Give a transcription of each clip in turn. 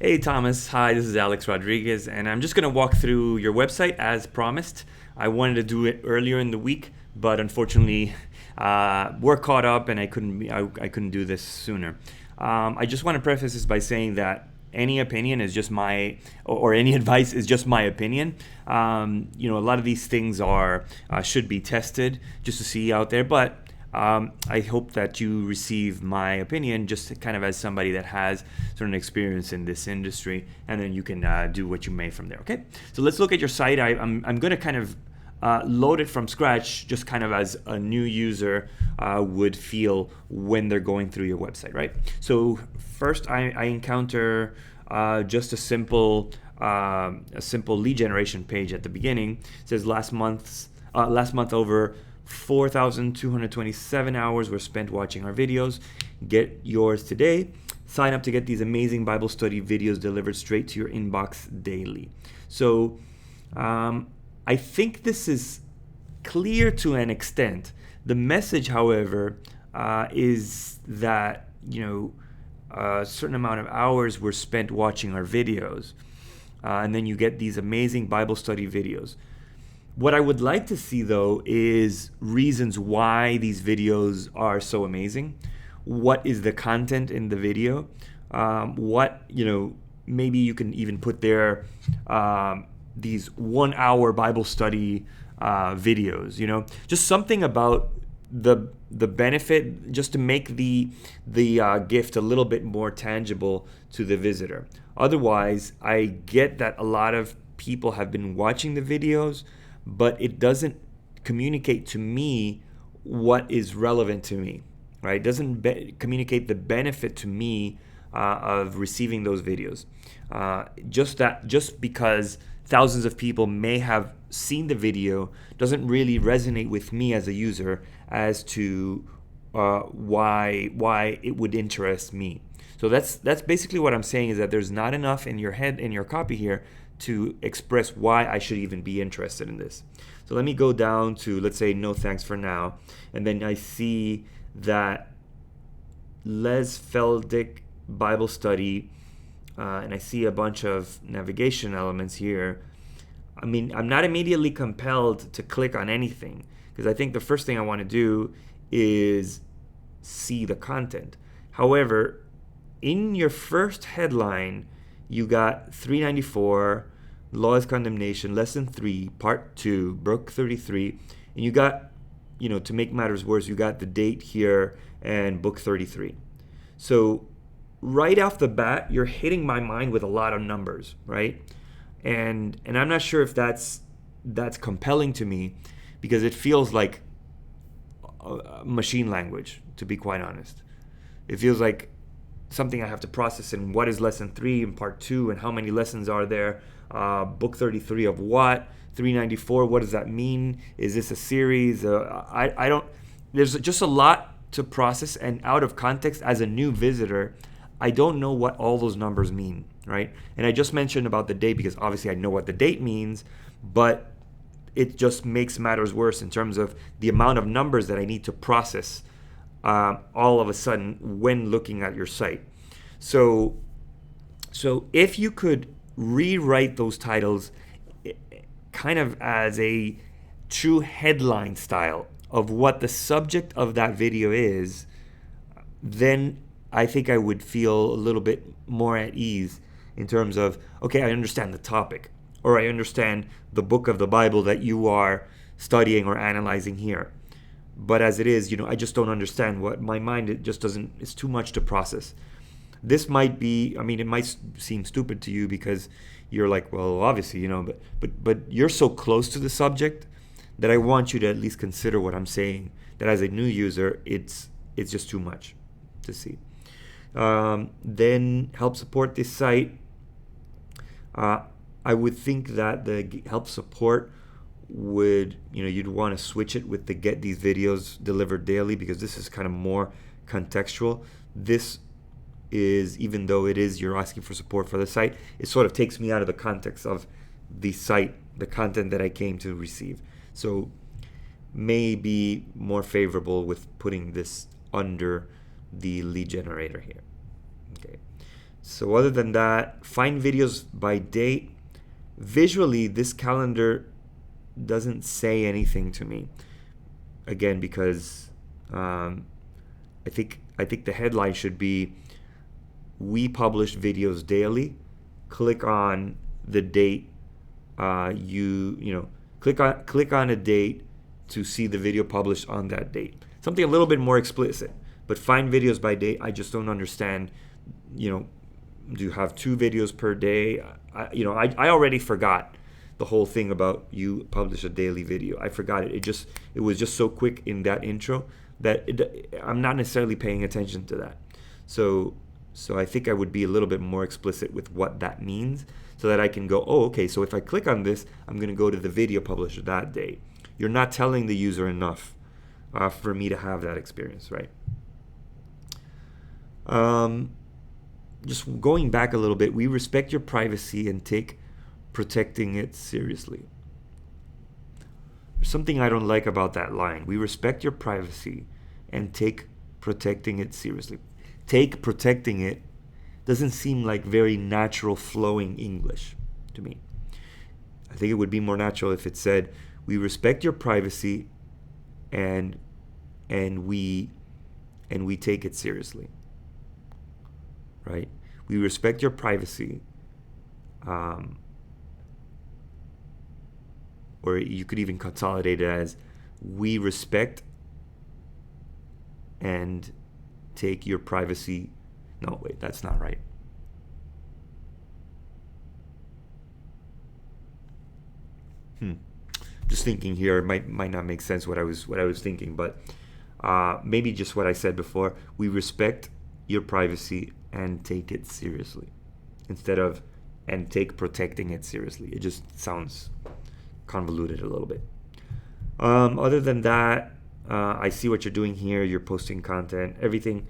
Hey Thomas, hi, this is Alex Rodriguez, and I'm just going to walk through your website as promised. I wanted to do it earlier in the week, but unfortunately, we're caught up and I couldn't do this sooner. I just want to preface this by saying that any opinion is just or any advice is just my opinion. A lot of these things should be tested just to see out there, but I hope that you receive my opinion just kind of as somebody that has sort of experience in this industry, and then you can do what you may from there. Okay, so let's look at your site. I'm going to kind of load it from scratch, just kind of as a new user would feel when they're going through your website, right? So first, I encounter just a simple lead generation page at the beginning. It says last month over 4,227 hours were spent watching our videos. Get yours today. Sign up to get these amazing Bible study videos delivered straight to your inbox daily. So I think this is clear to an extent. The message, however, is that a certain amount of hours were spent watching our videos, and then you get these amazing Bible study videos. What I would like to see, though, is reasons why these videos are so amazing. What is the content in the video? Maybe you can even put there these 1 hour Bible study videos, just something about the benefit, just to make the gift a little bit more tangible to the visitor. Otherwise, I get that a lot of people have been watching the videos, but it doesn't communicate to me what is relevant to me, right? It doesn't communicate the benefit to me of receiving those videos. Just because thousands of people may have seen the video doesn't really resonate with me as a user as to why it would interest me. So that's basically what I'm saying, is that there's not enough in your head, in your copy here, to express why I should even be interested in this. So let me go down to, let's say, no thanks for now. And then I see that Les Feldick Bible study, and I see a bunch of navigation elements here. I mean, I'm not immediately compelled to click on anything, because I think the first thing I want to do is see the content. However, in your first headline, you got 394, Law is Condemnation, Lesson 3, Part 2, Book 33. And you got, to make matters worse, you got the date here and Book 33. So right off the bat, you're hitting my mind with a lot of numbers, right? And I'm not sure if that's compelling to me, because it feels like machine language, to be quite honest. It feels like something I have to process in what is lesson 3 and part 2, and how many lessons are there, book 33 of what, 394, what does that mean, is this a series, I don't, there's just a lot to process, and out of context, as a new visitor, I don't know what all those numbers mean, right? And I just mentioned about the date because obviously I know what the date means, but it just makes matters worse in terms of the amount of numbers that I need to process all of a sudden when looking at your site. So if you could rewrite those titles kind of as a true headline style of what the subject of that video is, then I think I would feel a little bit more at ease in terms of, okay, I understand the topic, or I understand the book of the Bible that you are studying or analyzing here. But as it is, I just don't understand what my mind, it just doesn't, it's too much to process. This might be, it might seem stupid to you because you're like, well, obviously, but you're so close to the subject that I want you to at least consider what I'm saying, that as a new user, it's just too much to see. Then help support this site. I would think that the help support would, you'd want to switch it with the get these videos delivered daily, because this is kind of more contextual. This is, even though it is you're asking for support for the site, it sort of takes me out of the context of the site, the content that I came to receive. So may be more favorable with putting this under the lead generator here. Okay. So other than that, find videos by date. Visually, this calendar doesn't say anything to me. Again, because I think the headline should be, we publish videos daily. Click on the date. Click on a date to see the video published on that date. Something a little bit more explicit. But find videos by date. I just don't understand. Do you have 2 videos per day? I already forgot the whole thing about you publish a daily video. I forgot it. It was just so quick in that intro that I'm not necessarily paying attention to that. So I think I would be a little bit more explicit with what that means, so that I can go, oh, okay, so if I click on this, I'm going to go to the video published that day. You're not telling the user enough for me to have that experience, right? Just going back a little bit, we respect your privacy and take protecting it seriously. There's something I don't like about that line. We respect your privacy and take protecting it seriously. Take protecting it doesn't seem like very natural flowing English to me. I think it would be more natural if it said, we respect your privacy and we take it seriously. Right? We respect your privacy. Or you could even consolidate it as, we respect and take your privacy. No, wait, that's not right. Just thinking here, it might not make sense what I was thinking, but maybe just what I said before. We respect your privacy and take it seriously, instead of and take protecting it seriously. It just sounds convoluted a little bit. Other than that, I see what you're doing here. You're posting content. Everything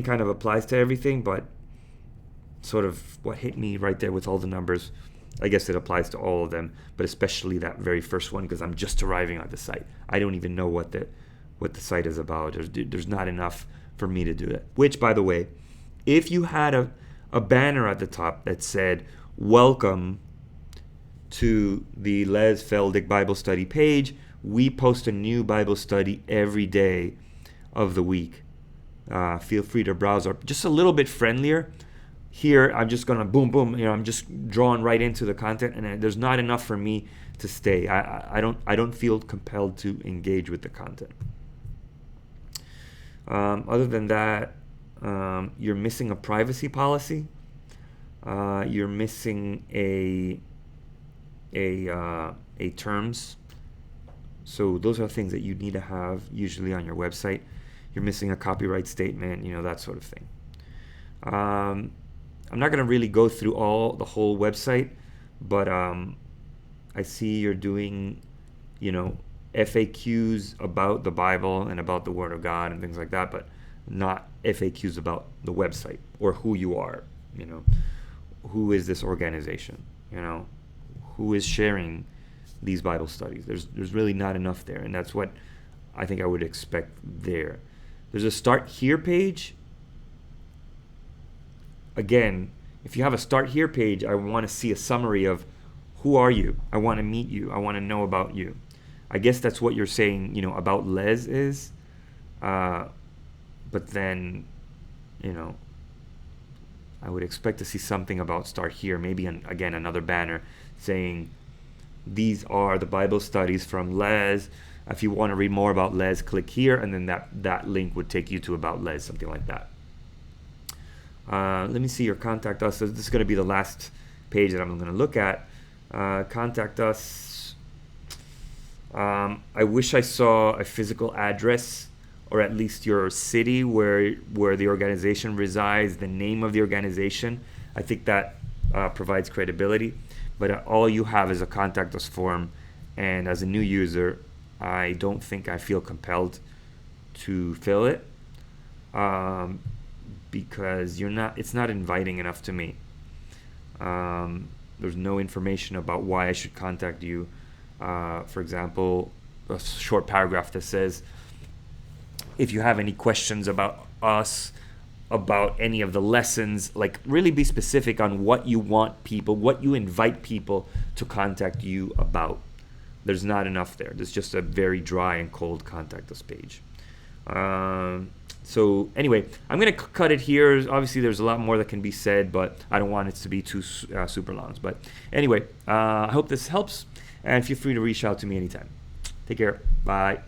kind of applies to everything, but sort of what hit me right there with all the numbers, I guess it applies to all of them, but especially that very first one, because I'm just arriving at the site. I don't even know what the site is about. There's not enough for me to do that. Which, by the way, if you had a banner at the top that said, welcome to the Les Feldick Bible Study page, we post a new Bible study every day of the week. Feel free to browse our, just a little bit friendlier. Here, I'm just gonna boom, I'm just drawn right into the content, and there's not enough for me to stay. I don't feel compelled to engage with the content. Other than that, you're missing a privacy policy. You're missing a terms. So those are things that you need to have usually on your website. You're missing a copyright statement, that sort of thing. I'm not going to really go through the whole website, but I see you're doing, FAQs about the Bible and about the Word of God and things like that, but not FAQs about the website or who you are, who is this organization, who is sharing these Bible studies. There's really not enough there, and that's what I think I would expect there. There's a Start Here page. Again, if you have a Start Here page, I want to see a summary of who are you. I want to meet you. I want to know about you. I guess that's what you're saying, about Les is. But then, I would expect to see something about Start Here. Maybe, again, another banner saying, these are the Bible studies from Les. If you want to read more about Les, click here, and then that link would take you to About Les, something like that. Let me see your contact us. So this is going to be the last page that I'm going to look at. Contact us. I wish I saw a physical address, or at least your city where the organization resides, the name of the organization. I think that provides credibility. But all you have is a contact us form, and as a new user, I don't think I feel compelled to fill it, because it's not inviting enough to me. There's no information about why I should contact you. For example, a short paragraph that says, if you have any questions about us about any of the lessons. Like, really be specific on what you want people, what you invite people to contact you about. There's not enough there. There's just a very dry and cold contact us page. So anyway, I'm going to cut it here. Obviously, there's a lot more that can be said, but I don't want it to be too super long. But anyway, I hope this helps, and feel free to reach out to me anytime. Take care. Bye.